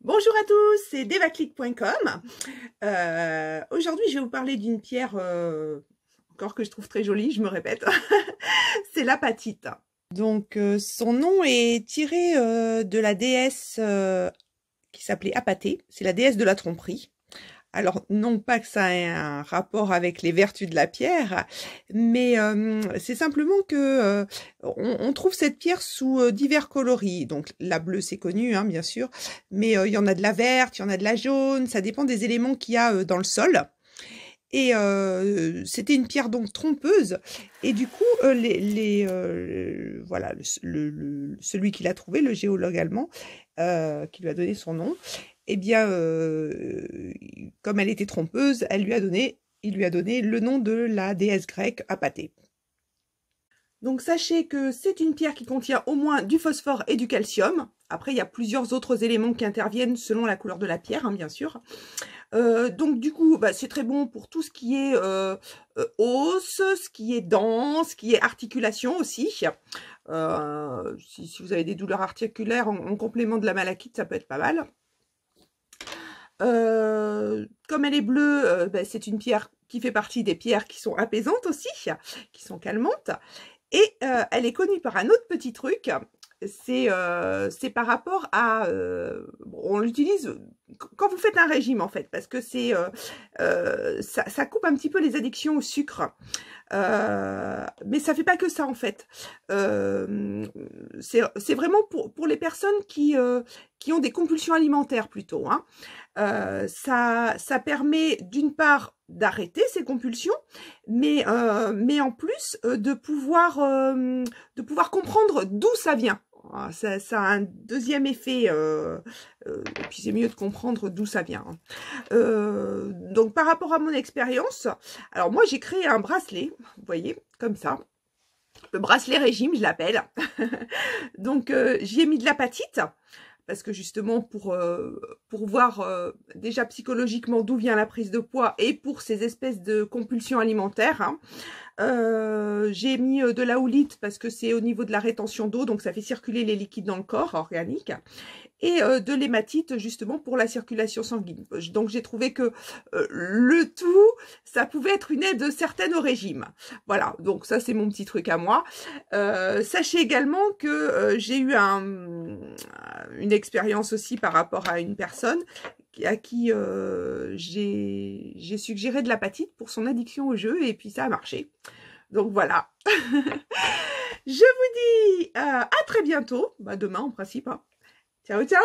Bonjour à tous, c'est devaclick.com. Aujourd'hui, je vais vous parler d'une pierre encore que je trouve très jolie, je me répète. C'est l'apatite. Donc, son nom est tiré de la déesse qui s'appelait Apatée. C'est la déesse de la tromperie. Alors, non pas que ça ait un rapport avec les vertus de la pierre, mais c'est simplement que on trouve cette pierre sous divers coloris. Donc, la bleue, c'est connu, hein, bien sûr, mais il y en a de la verte, il y en a de la jaune, ça dépend des éléments qu'il y a dans le sol. Et c'était une pierre donc trompeuse, et du coup, voilà, celui qui l'a trouvé, le géologue allemand, qui lui a donné son nom, eh bien, comme elle était trompeuse, il lui a donné le nom de la déesse grecque Apatée. Donc sachez que c'est une pierre qui contient au moins du phosphore et du calcium. Après, il y a plusieurs autres éléments qui interviennent selon la couleur de la pierre, hein, bien sûr. Donc du coup, c'est très bon pour tout ce qui est os, ce qui est dents, ce qui est articulation aussi. Si vous avez des douleurs articulaires en complément de la malachite, ça peut être pas mal. Comme elle est bleue, c'est une pierre qui fait partie des pierres qui sont apaisantes aussi, qui sont calmantes. Et elle est connue par un autre petit truc, c'est par rapport à... on l'utilise quand vous faites un régime en fait, parce que c'est ça coupe un petit peu les addictions au sucre. Mais ça fait pas que ça en fait. C'est vraiment pour les personnes qui ont des compulsions alimentaires plutôt, hein. Ça permet d'une part d'arrêter ces compulsions, mais en plus de pouvoir comprendre d'où ça vient. Ça a un deuxième effet, et puis c'est mieux de comprendre d'où ça vient. Donc par rapport à mon expérience, alors moi j'ai créé un bracelet, vous voyez, comme ça. Le bracelet régime, je l'appelle. Donc j'y ai mis de l'apatite, parce que justement pour voir déjà psychologiquement d'où vient la prise de poids et pour ces espèces de compulsions alimentaires, hein. J'ai mis de la houlite parce que c'est au niveau de la rétention d'eau, donc ça fait circuler les liquides dans le corps organique, et de l'hématite justement pour la circulation sanguine. Donc j'ai trouvé que le tout, ça pouvait être une aide certaine au régime. Voilà, donc ça c'est mon petit truc à moi. Sachez également que j'ai eu une expérience aussi par rapport à une personne à qui j'ai suggéré de l'apatite pour son addiction au jeu, et puis ça a marché. Donc voilà. Je vous dis à très bientôt, demain en principe, hein. Ciao, ciao!